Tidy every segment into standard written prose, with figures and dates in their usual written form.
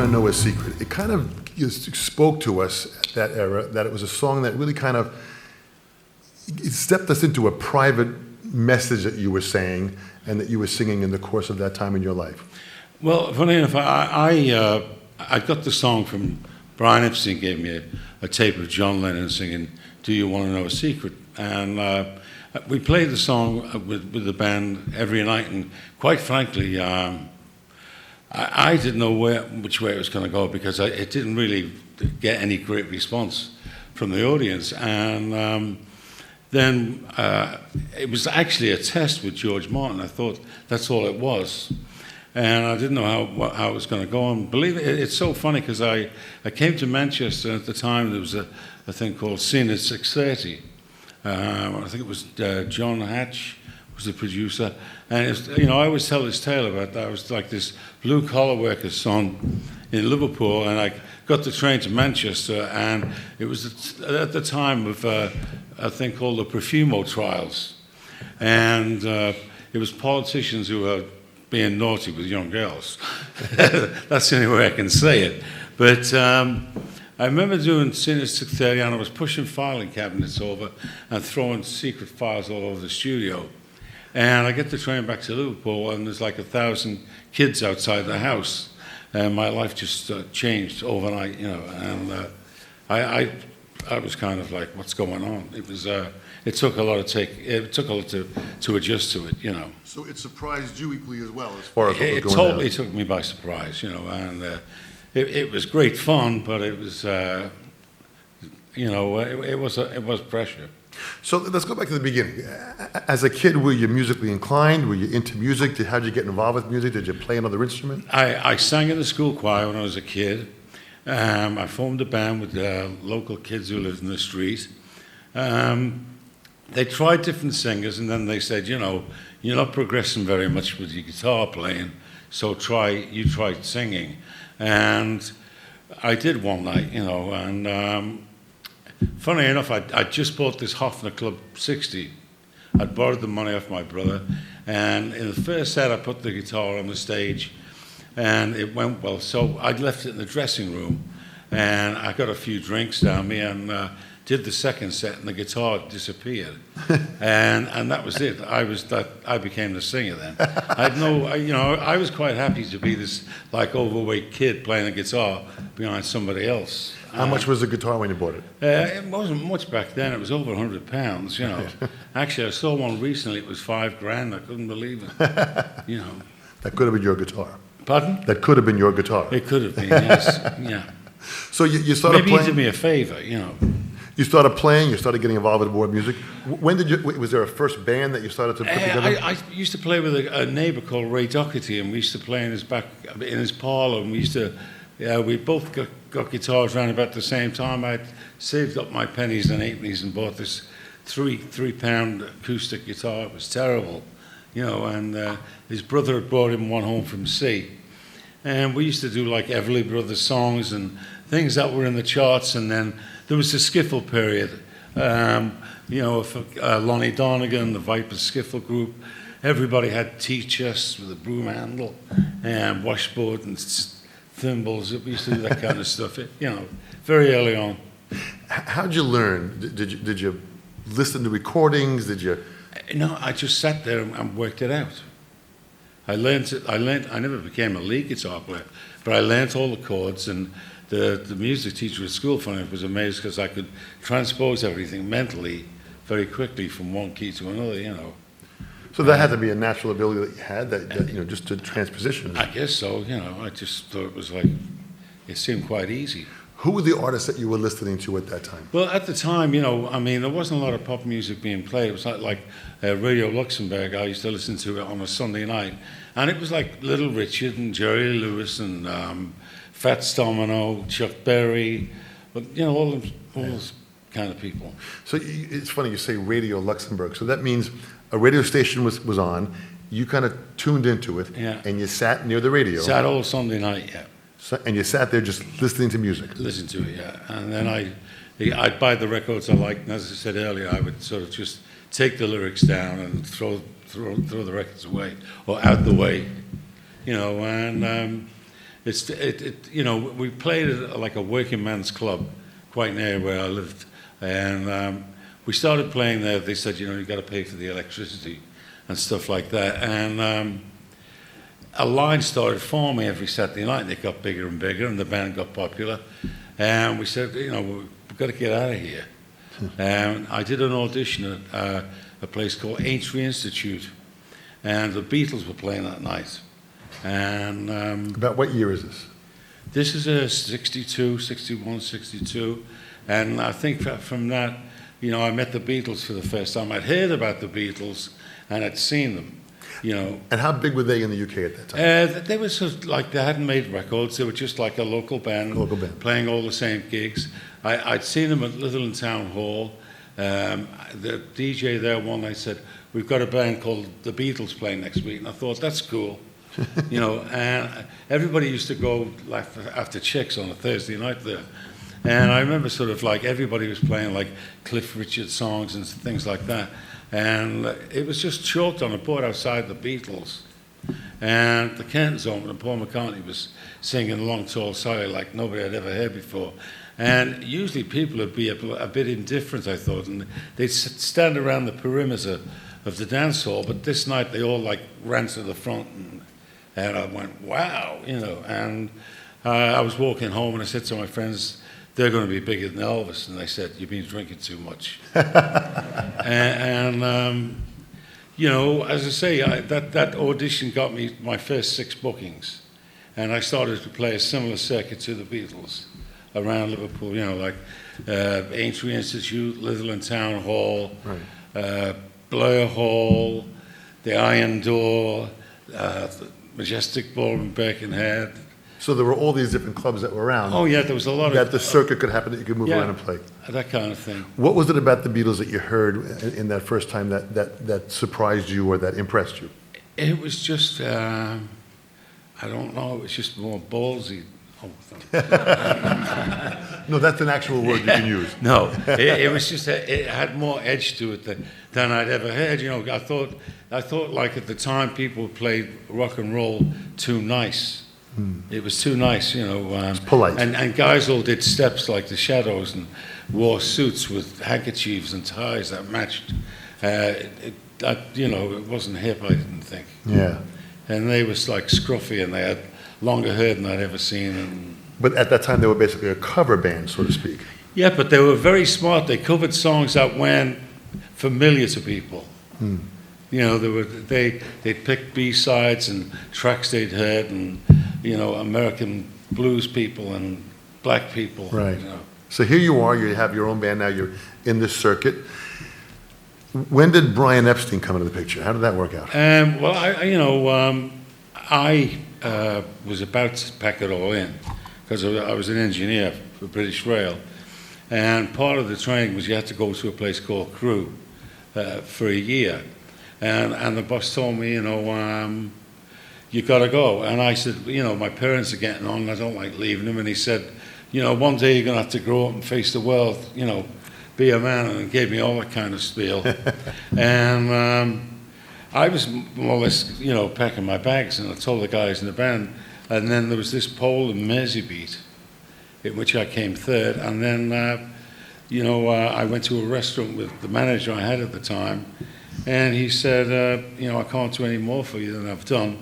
to Know a Secret, it kind of spoke to us at that era, that it was a song that really kind of it stepped us into a private message that you were saying and that you were singing in the course of that time in your life. Well, funny enough, I got the song from Brian Epstein. Gave me a tape of John Lennon singing "Do You Want to Know a Secret," and we played the song with the band every night. And quite frankly, I didn't know which way it was going to go because it didn't really get any great response from the audience. And then it was actually a test with George Martin. I thought that's all it was. And I didn't know how it was going to go. And believe it, it's so funny because I came to Manchester at the time. There was a thing called Scene at 6:30. I think it was John Hatch was the producer. And it's, I always tell this tale about that. I was like this blue-collar worker's son in Liverpool, and I got the train to Manchester, and it was at the time of a thing called the Profumo trials. And it was politicians who were being naughty with young girls. That's the only way I can say it. But I remember doing Scene at 6:30, and I was pushing filing cabinets over and throwing secret files all over the studio. And I get the train back to Liverpool, and there's like 1,000 kids outside the house. And my life just changed overnight, and I was kind of like, what's going on? It took a lot to adjust to it, So it surprised you equally as well, as far as what was It going totally took me by surprise, and it was great fun, but it was, it was pressure. So let's go back to the beginning. As a kid, were you musically inclined? Were you into music? How did you get involved with music? Did you play another instrument? I sang in the school choir when I was a kid. I formed a band with local kids who lived in the street. They tried different singers, and then they said, you're not progressing very much with your guitar playing, so you try singing. And I did one night, and funny enough, I just bought this Hofner Club 60. I'd borrowed the money off my brother, and in the first set I put the guitar on the stage, and it went well. So I left it in the dressing room, and I got a few drinks down me, and did the second set, and the guitar disappeared, and that was it. I became the singer then. I was quite happy to be this like overweight kid playing the guitar behind somebody else. How much was the guitar when you bought it? It wasn't much back then. It was over £100. Actually, I saw one recently. It was $5,000. I couldn't believe it. That could have been your guitar. Pardon? That could have been your guitar. It could have been. Yes. Yeah. So you started Maybe playing. you did me a favor. You started playing. You started getting involved with more music. When did you? Was there a first band that you started to put together? I used to play with a neighbour called Ray Doherty, and we used to play in his parlour, and we used to. Yeah, we both got guitars around about the same time. I'd saved up my pennies and halfpennies and bought this £3 acoustic guitar. It was terrible, and his brother had brought him one home from sea. And we used to do like Everly Brothers songs and things that were in the charts. And then there was the skiffle period, Lonnie Donegan, the Viper Skiffle Group. Everybody had tea-chests with a broom handle and washboard and thimbles. We used to do that kind of stuff, very early on. How'd you learn? Did you listen to recordings? Did you? No, I just sat there and worked it out. I learned. I never became a lead guitar player, but I learned all the chords. And the music teacher at school, funny enough, was amazed because I could transpose everything mentally very quickly from one key to another. So that had to be a natural ability that you had, that just to transposition. I guess so. I just thought it was it seemed quite easy. Who were the artists that you were listening to at that time? Well, at the time, there wasn't a lot of pop music being played. It was like Radio Luxembourg. I used to listen to it on a Sunday night. And it was like Little Richard and Jerry Lewis and Fats Domino, Chuck Berry, but, all those kind of people. So it's funny you say Radio Luxembourg. So that means a radio station was on, you kind of tuned into it, and you sat near the radio. Sat all Sunday night, yeah. And you sat there just listening to music. Listen to it, yeah. And then I'd buy the records I liked, and as I said earlier, I would sort of just take the lyrics down and throw the records away or out the way, and we played at like a working man's club quite near where I lived, and we started playing there. They said, you got to pay for the electricity and stuff like that, and a line started forming every Saturday night, and it got bigger and bigger, and the band got popular, and we said, we've got to get out of here. And I did an audition at a place called Aintree Institute, and the Beatles were playing that night. And About what year is this? this is a 62, 61, 62, and I think from that, I met the Beatles for the first time. I'd heard about the Beatles, and I'd seen them, And how big were they in the UK at that time? They were sort of like, they hadn't made records. They were just like a local band, playing all the same gigs. I'd seen them at Litherland Town Hall. The DJ there one night said, we've got a band called the Beatles playing next week. And I thought, that's cool. And everybody used to go after chicks on a Thursday night there. And I remember sort of like everybody was playing like Cliff Richard songs and things like that. And it was just chalked on a board outside the Beatles. And the curtains opened and Paul McCartney was singing Long Tall Sally like nobody had ever heard before. And usually people would be a bit indifferent, I thought, and they'd stand around the perimeter of the dance hall, but this night they all like ran to the front, and I went, wow, and I was walking home and I said to my friends, they're going to be bigger than Elvis, and they said, you've been drinking too much. As I say, that audition got me my first 6 bookings, and I started to play a similar circuit to the Beatles around Liverpool, like Aintree Institute, Litherland Town Hall, Right. Blair Hall, the Iron Door, the Majestic Ballroom in Birkenhead. So there were all these different clubs that were around. Oh yeah, there was a lot that of the circuit could happen, that you could move around and play. that kind of thing. What was it about the Beatles that you heard in that first time that surprised you or that impressed you? It was just, I don't know, it was just more ballsy. Oh, No, that's an actual word you can use. no, it was just, it had more edge to it than I'd ever heard. I thought like at the time people played rock and roll too nice. It was too nice, It's polite. And guys all did steps like the Shadows and wore suits with handkerchiefs and ties that matched. It wasn't hip, I didn't think. Yeah. And they was like scruffy, and they had longer hair than I'd ever seen. And But at that time, they were basically a cover band, so to speak. yeah, but they were very smart. They covered songs that weren't familiar to people. They'd pick B-sides and tracks they'd heard, and American blues people and black people. Right. So here you are, you have your own band now, you're in this circuit. When did Brian Epstein come into the picture? How did that work out? Well, I was about to pack it all in because I was an engineer for British Rail, and part of the training was you had to go to a place called Crewe for a year, and the boss told me, you got to go, and I said, my parents are getting on, and I don't like leaving them, and he said, one day you're going to have to grow up and face the world, be a man, and gave me all that kind of spiel. And I was more or less, packing my bags, and I told the guys in the band, and then there was this poll in Merseybeat, in which I came third, and then, I went to a restaurant with the manager I had at the time, and he said, I can't do any more for you than I've done.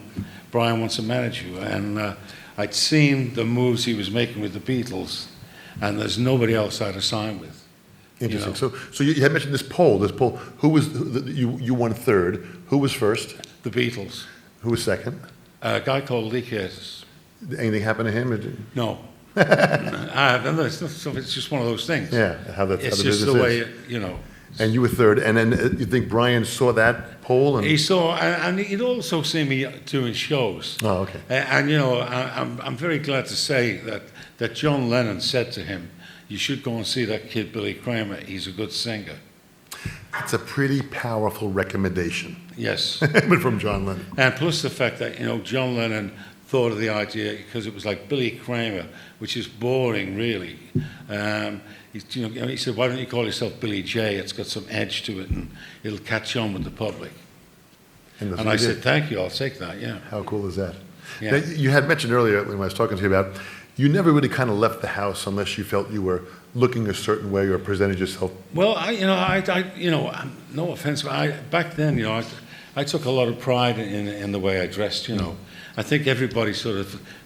Brian wants to manage you. And I'd seen the moves he was making with the Beatles, and there's nobody else I'd assign with. Interesting. So you had mentioned this poll. Who was, you won third. Who was first? The Beatles. Who was second? A guy called Lee Curtis. Did anything happen to him? No. It's just one of those things. Yeah, how the It's business just the way, is. And you were third, and then you think Brian saw that poll? he saw, and he'd also seen me doing shows. Oh, okay. I'm very glad to say that John Lennon said to him, you should go and see that kid Billy Kramer. He's a good singer. It's a pretty powerful recommendation. Yes. From John Lennon. And plus the fact that, John Lennon thought of the idea because it was like Billy Kramer, which is boring, really. He said, why don't you call yourself Billy J? It's got some edge to it, and it'll catch on with the public. And I said, thank you, I'll take that, yeah. How cool is that? Yeah. Now, you had mentioned earlier when I was talking to you about you never really kind of left the house unless you felt you were looking a certain way or presented yourself. Well, no offense, but back then, I took a lot of pride in the way I dressed. I think everybody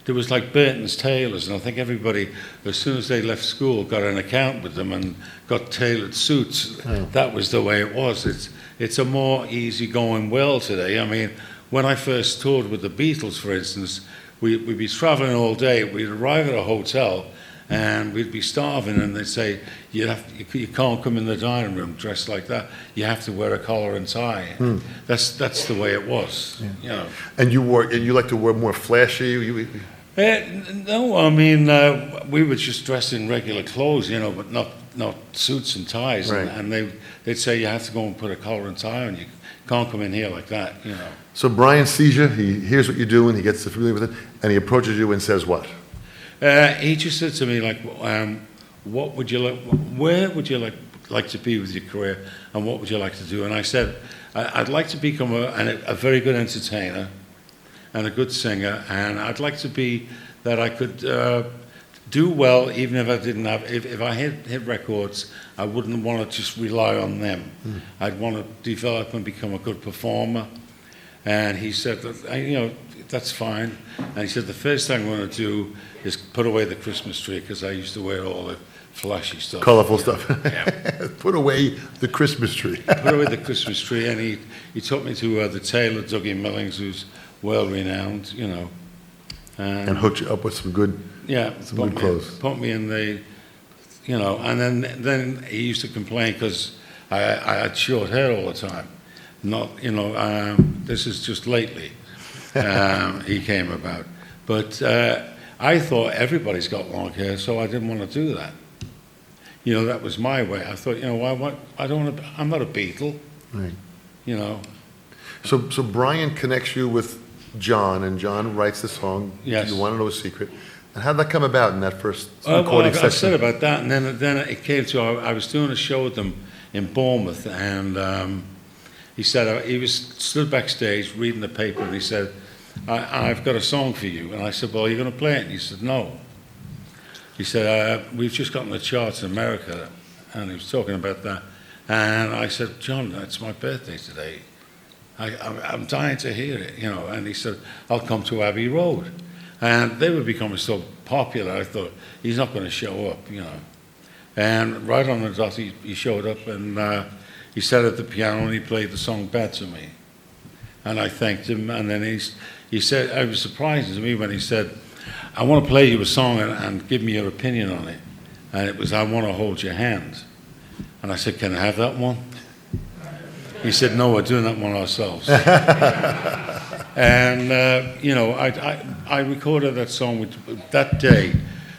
there was like Burton's tailors, and I think everybody, as soon as they left school, got an account with them and got tailored suits. Oh. That was the way it was. It's a more easygoing world today. I mean, when I first toured with the Beatles, for instance, we'd be traveling all day. We'd arrive at a hotel, and we'd be starving, and they'd say, you can't come in the dining room dressed like that. You have to wear a collar and tie. That's the way it was. And you like to wear more flashy. No, I mean, we were just dressed in regular clothes, but not suits and ties. Right. And they'd say you have to go and put a collar and tie on. You can't come in here like that. So Brian sees you. He hears what you're doing. He gets familiar with it, and he approaches you and says what? He just said to me, like, what would you like? Where would you like to be with your career, and what would you like to do? And I said, I'd like to become a very good entertainer and a good singer, and I'd like to be that I could do well, even if I didn't have. If I hit records, I wouldn't want to just rely on them. I'd want to develop and become a good performer. And he said, that's fine. And he said, the first thing I'm going to do is put away the Christmas tree, because I used to wear all the flashy stuff. Colorful stuff. Yeah. Put away the Christmas tree. Put away the Christmas tree, and he took me to the tailor, Dougie Millings, who's well-renowned, And hooked you up with some good, some good clothes. Put me in the, and then he used to complain because I had short hair all the time. Not, this is just lately he came about. But I thought everybody's got long hair, so I didn't want to do that. That was my way. I thought, I don't want to, I'm not a Beatle, Right. So Brian connects you with John, and John writes the song. Yes. You Want to Know a Secret. And how did that come about in that first recording session? I said about that, and then it came to, I was doing a show with them in Bournemouth, and he said, he was stood backstage reading the paper, and he said, I've got a song for you. And I said, well, are you going to play it? And he said, no. He said, we've just gotten the charts in America, and he was talking about that. And I said, John, it's my birthday today. I'm dying to hear it, And he said, I'll come to Abbey Road. And they were becoming so popular, I thought, he's not going to show up, And right on the dot, he showed up, and he sat at the piano, and he played the song Bad to Me. And I thanked him, and then he said, I was surprised to me when he said, I want to play you a song and give me your opinion on it. And it was, I Want to Hold Your Hand. And I said, can I have that one? He said, no, we're doing that one ourselves. And, I recorded that song that day.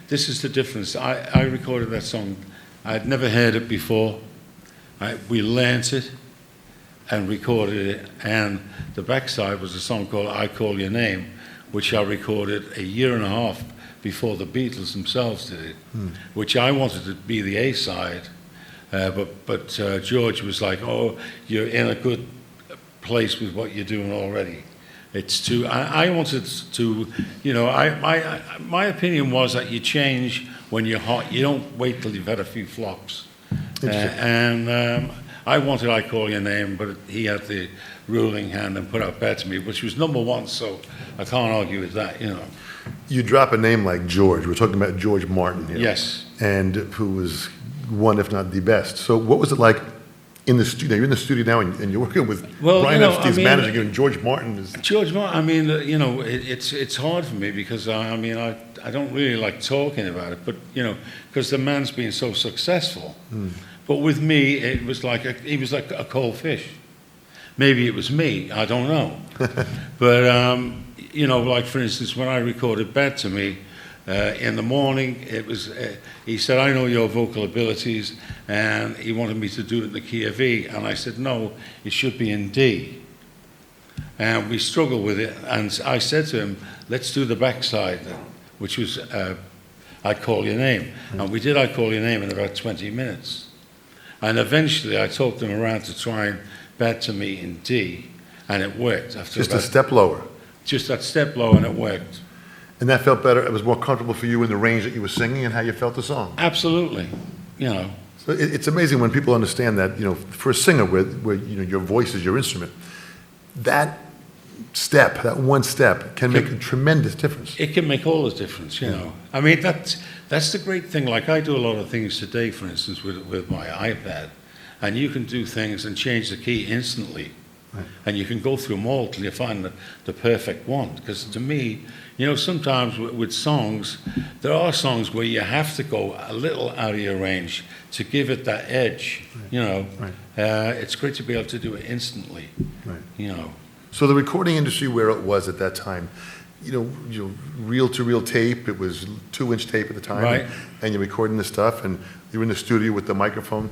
This is the difference. I recorded that song. I had never heard it before. We learnt it and recorded it. And the backside was a song called I Call Your Name, which I recorded a year and a half before the Beatles themselves did it, which I wanted to be the A-side. But George was like, oh, you're in a good place with what you're doing already. It's too, I wanted to, my opinion was that you change when you're hot. You don't wait till you've had a few flops. I wanted I Call Your Name, but he had the ruling hand and put out Bad to Me, which was #1, so I can't argue with that, You drop a name like George. We're talking about George Martin here. Yes. And who was one, if not the best. So what was it like in the studio? You're in the studio now, and you're working with Brian Epstein's managing you, and George Martin is... George Martin, it's hard for me because, I don't really like talking about it, but, because the man's been so successful. But with me, it was like he was like a cold fish. Maybe it was me, I don't know. But, like for instance, when I recorded Bad to Me, in the morning, it was, he said, I know your vocal abilities, and he wanted me to do it in the key of E, and I said, no, it should be in D. And we struggled with it, and I said to him, let's do the backside then, which was I Call Your Name. And we did I Call Your Name in about 20 minutes. And eventually I talked him around to try and Bad to Me in D, and it worked. After Just a step lower. just that step low, and it worked. And that felt better, it was more comfortable for you in the range that you were singing and how you felt the song. Absolutely, you know. So it's amazing when people understand that, you know, for a singer where you know, your voice is your instrument, that step, that one step can make a tremendous difference. It can make all the difference, you know. I mean, that's the great thing. Like, I do a lot of things today, for instance, with my iPad, and you can do things and change the key instantly. Right. And you can go through them all till you find the perfect one. Because to me, you know, sometimes with songs, there are songs where you have to go a little out of your range to give it that edge, you know. Right. It's great to be able to do it instantly, Right. you know. So the recording industry where it was at that time, you know, reel-to-reel tape, it was 2-inch tape at the time. Right. And you're recording this stuff, and you're in the studio with the microphone.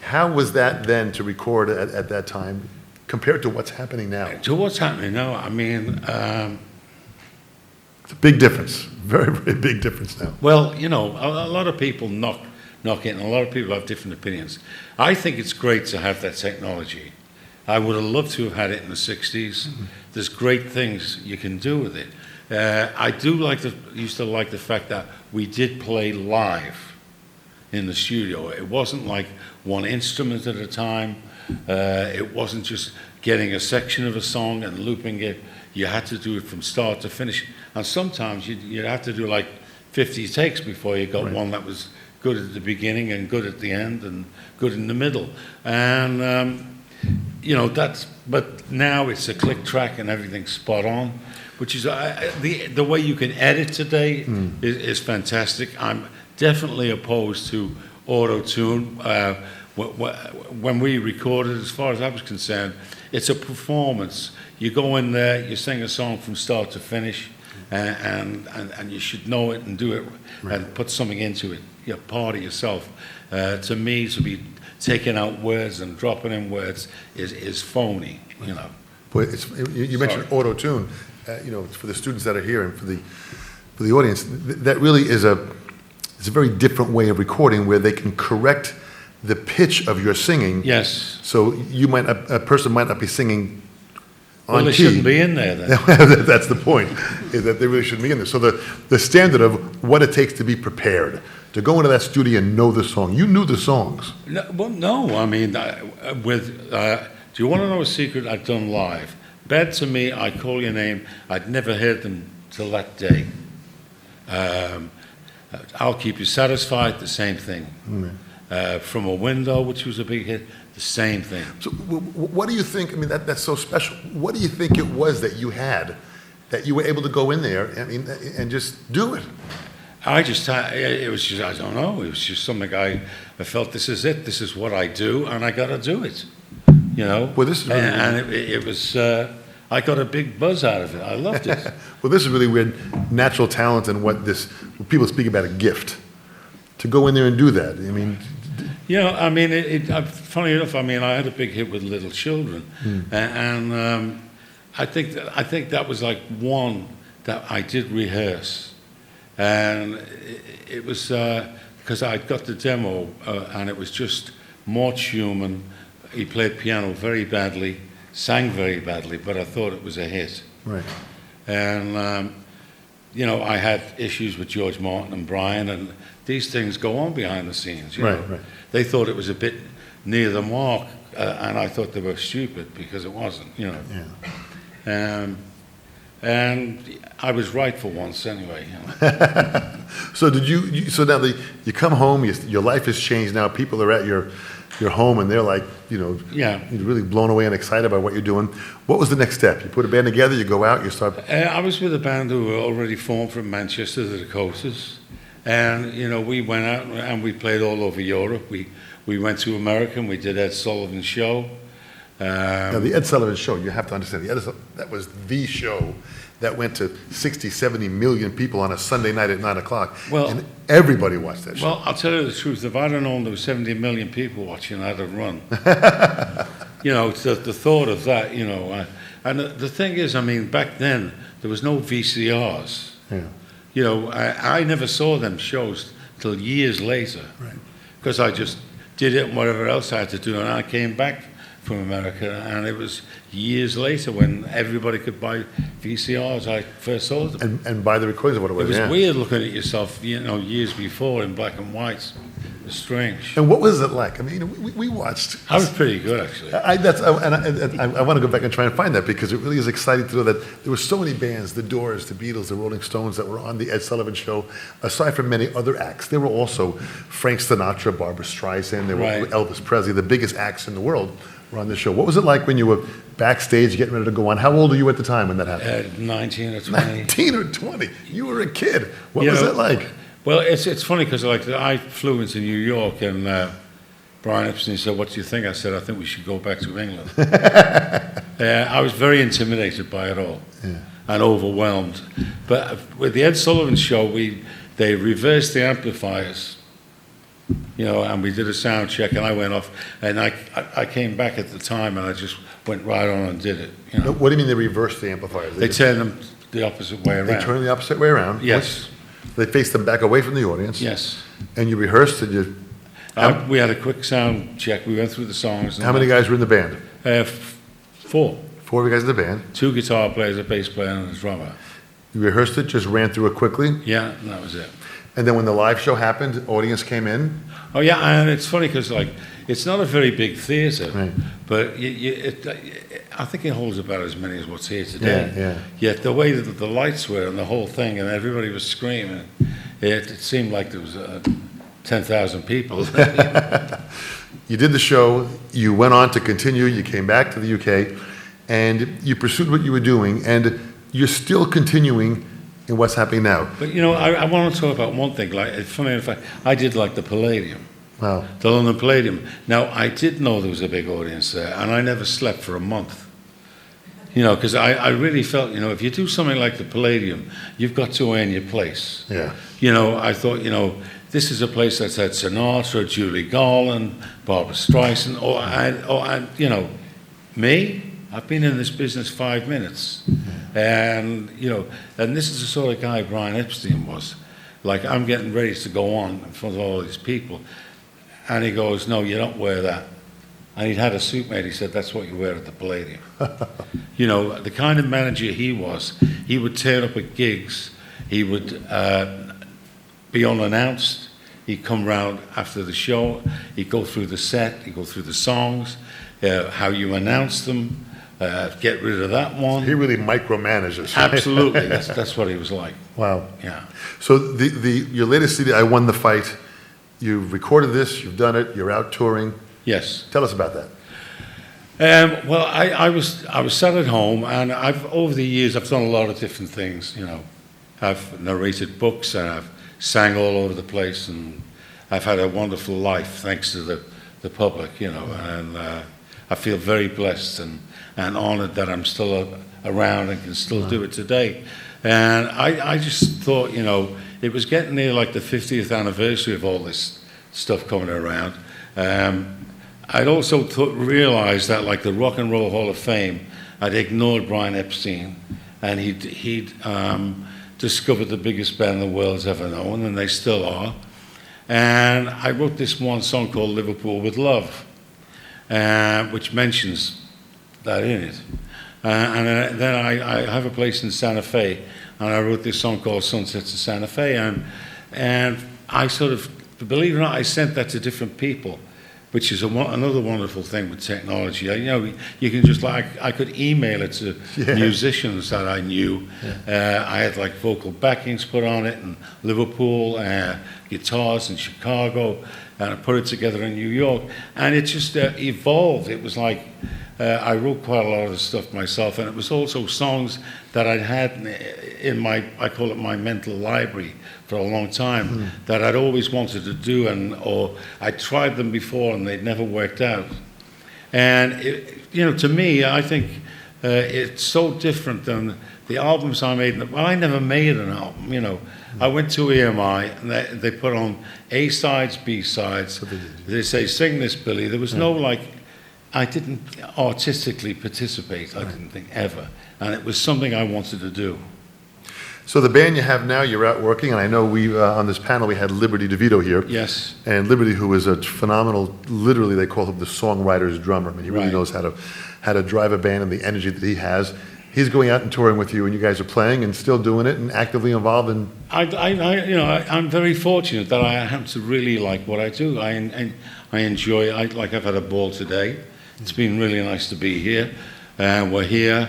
How was that then to record at that time compared to what's happening now? To what's happening now, I mean, It's a big difference, very, very big difference now. well, you know, a lot of people knock it, and a lot of people have different opinions. I think it's great to have that technology. I would have loved to have had it in the 60s. Mm-hmm. There's great things you can do with it. I used to like the fact that we did play live in the studio. It wasn't like one instrument at a time. It wasn't just getting a section of a song and looping it. You had to do it from start to finish. And sometimes you'd have to do like 50 takes before you got Right. one that was good at the beginning and good at the end and good in the middle. And, you know, but now it's a click track and everything's spot on, which is, the way you can edit today is fantastic. I'm definitely opposed to auto-tune. When we recorded, as far as I was concerned, it's a performance. You go in there, you sing a song from start to finish, and you should know it and do it and put something into it. You're part of yourself. To me, to be taking out words and dropping in words is phony, you know. But you mentioned auto-tune, you know, for the students that are here and for the audience, that really is it's a very different way of recording where they can correct the pitch of your singing. Yes. So a person might not be singing on Well, they key. shouldn't be in there then. That's the point, is that they really shouldn't be in there. So the standard of what it takes to be prepared, to go into that studio and know the song. You knew the songs. No, well, no. I mean, do you want to know a secret I've done live? Bed to me, I Call Your Name. I'd never heard them till that day. I'll Keep You Satisfied, the same thing. From a Window, which was a big hit, the same thing. So what do you think, I mean, that's so special. What do you think it was that you had that you were able to go in there, I mean, and just do it? It was just, I don't know, it was just something I felt, this is it, this is what I do, and I got to do it, you know? Well, this is really and it was, I got a big buzz out of it. I loved it. Well, this is really weird, natural talent and what people speak about a gift. To go in there and do that, I mean... You know, I mean, funny enough, I mean, I had a big hit with Little Children, and I think that was like one that I did rehearse, and it was because I got the demo, and it was just Mort Schumann. He played piano very badly, sang very badly, but I thought it was a hit. Right. And you know, I had issues with George Martin and Brian, and these things go on behind the scenes. You know? Right. They thought it was a bit near the mark, and I thought they were stupid because it wasn't. You know. Yeah. And I was right for once, anyway. You know? So so now you come home, your life has changed now. People are at your home and they're like, you know, Yeah. you're really blown away and excited about what you're doing. What was the next step? You put a band together, you go out, you start... I was with a band who were already formed from Manchester, the Dakotas, and you know, we went out and we played all over Europe. We went to America and we did Ed Sullivan's show. Now, the Ed Sullivan Show, you have to understand, that was the show that went to 60, 70 million people on a Sunday night at 9 o'clock. Well- and everybody watched that show. Well, I'll tell you the truth. If I'd have known there were 70 million people watching, I'd have run. You know, the thought of that, you know. And the thing is, I mean, back then, there was no VCRs. Yeah. You know, I never saw them shows till years later. Right. Because I just did it and whatever else I had to do. And I came back from America, and it was years later when everybody could buy VCRs. I first saw them. And by the recordings of what it It was. was Yeah. weird looking at yourself, years before in black and white. It was strange. And what was it like? I mean, we watched. I was pretty good, actually. I want to go back and try and find that because it really is exciting to know that there were so many bands, the Doors, the Beatles, the Rolling Stones, that were on the Ed Sullivan Show. Aside from many other acts, there were also Frank Sinatra, Barbra Streisand, there were Right. Elvis Presley, the biggest acts in the world were on the show. What was it like when you were backstage getting ready to go on? How old were you at the time when that happened? 19 or 20. 19 or 20. You were a kid. What You was know, it like? Well, it's funny because I flew into New York and Brian Epstein said, "What do you think?" I said, "I think we should go back to England." I was very intimidated by it all and overwhelmed. But with the Ed Sullivan Show, they reversed the amplifiers, and we did a sound check, and I went off, and I came back at the time, and I just went right on and did it. What do you mean they reversed the amplifiers? They turned them the opposite way around. They turned the opposite way around? Yes. They faced them back away from the audience? Yes. And you rehearsed and you... We had a quick sound check. We went through the songs. How many guys were in the band? 4. 4 of you guys in the band. 2 guitar players, a bass player, and a drummer. You rehearsed it, just ran through it quickly? Yeah, and that was it. And then when the live show happened, audience came in? Oh yeah, and it's funny because it's not a very big theatre, Right. but I think it holds about as many as what's here today. Yeah. Yet the way that the lights were and the whole thing, and everybody was screaming, it seemed like there was 10,000 people. You did the show, you went on to continue, you came back to the UK, and you pursued what you were doing, and you're still continuing in what's happening now. But I want to talk about one thing. Funny enough, I did like the Palladium. Wow. The London Palladium. Now, I did know there was a big audience there, and I never slept for a month. Because I really felt, if you do something like the Palladium, you've got to earn your place. Yeah. I thought, this is a place that's had Sinatra, Julie Garland, Barbra Streisand, me, I've been in this business 5 minutes. And, and this is the sort of guy Brian Epstein was. Like, I'm getting ready to go on in front of all these people. And he goes, "No, you don't wear that." And he'd had a suit made. He said, "That's what you wear at the Palladium." The kind of manager he was, he would turn up at gigs. He would be unannounced. He'd come round after the show. He'd go through the set. He'd go through the songs, how you announce them, get rid of that one. He really micromanages. Absolutely. That's what he was like. Wow. Yeah. So your latest CD, I Won the Fight, you've recorded this, you've done it, you're out touring. Yes. Tell us about that. Well, I was sat at home, and over the years I've done a lot of different things. I've narrated books, and I've sang all over the place, and I've had a wonderful life thanks to the public. And I feel very blessed and honoured that I'm still around and can still do it today. And I just thought, it was getting near like the 50th anniversary of all this stuff coming around. I'd also realized that, like the Rock and Roll Hall of Fame, I'd ignored Brian Epstein, and he'd discovered the biggest band the world's ever known, and they still are. And I wrote this one song called Liverpool with Love, which mentions that in it. And then I have a place in Santa Fe, and I wrote this song called Sunsets of Santa Fe, and I sort of, believe it or not, I sent that to different people, which is another wonderful thing with technology. You can just I could email it to musicians that I knew. I had like vocal backings put on it in Liverpool, guitars in Chicago, and I put it together in New York, and it just evolved. It was like I wrote quite a lot of the stuff myself, and it was also songs that I'd had in I call it my mental library for a long time, that I'd always wanted to do, or I tried them before and they'd never worked out. And to me, I think it's so different than the albums I made. Well, I never made an album. I went to EMI and they put on A sides, B sides. They say, "Sing this, Billy." There was no I didn't artistically participate. I didn't think ever, and it was something I wanted to do. So the band you have now, you're out working, and I know on this panel, we had Liberty DeVito here. Yes. And Liberty, who is a phenomenal, literally, they call him the songwriter's drummer. I mean, he really Right. knows how to drive a band and the energy that he has. He's going out and touring with you, and you guys are playing and still doing it and actively involved in. I'm very fortunate that I happen to really like what I do. I enjoy. I've had a ball today. It's been really nice to be here. We're here.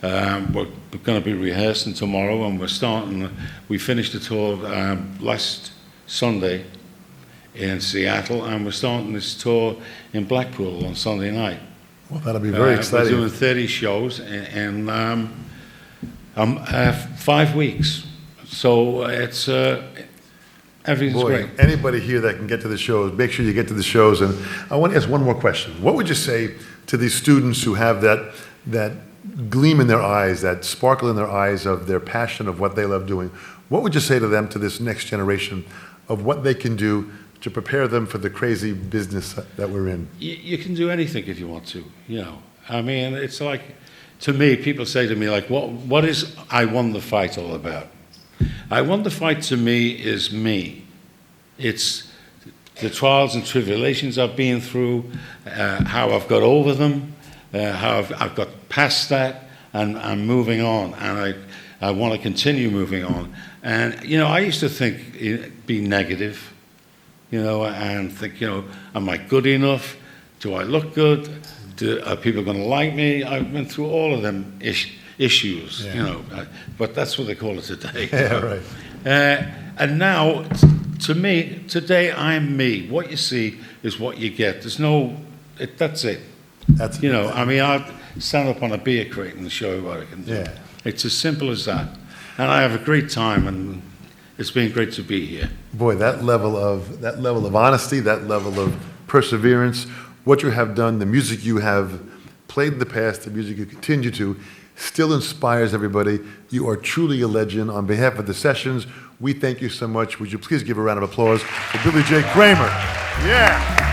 We're going to be rehearsing tomorrow, and we're starting. We finished the tour last Sunday in Seattle, and we're starting this tour in Blackpool on Sunday night. Well, that'll be very exciting. We're doing 30 shows in 5 weeks. So it's everything's Boy, great. anybody here that can get to the shows, make sure you get to the shows. And I want to ask one more question. What would you say to these students who have that gleam in their eyes, that sparkle in their eyes of their passion of what they love doing? What would you say to them, to this next generation, of what they can do to prepare them for the crazy business that we're in? You can do anything if you want to, you know. I mean, it's like, to me, people say to me, like, what is I Won the Fight all about? I Won the Fight to me is me. It's the trials and tribulations I've been through, how I've got over them, how I've got past that, and I'm moving on, and I want to continue moving on. And, you know, I used to think, be negative, you know, and think, you know, am I good enough? Do I look good? Are people going to like me? I've been through all of them issues, Yeah. you know, but that's what they call it today. Yeah, right. And now, to me, today I'm me. What you see is what you get. There's no, that's it. That's You know, I mean, I'd stand up on a beer crate and show you what I can do. Yeah. It's as simple as that. And I have a great time, and it's been great to be here. Boy, that level of honesty, that level of perseverance, what you have done, the music you have played in the past, the music you continue to, still inspires everybody. You are truly a legend. On behalf of the Sessions, we thank you so much. Would you please give a round of applause for Billy J. Kramer? Yeah.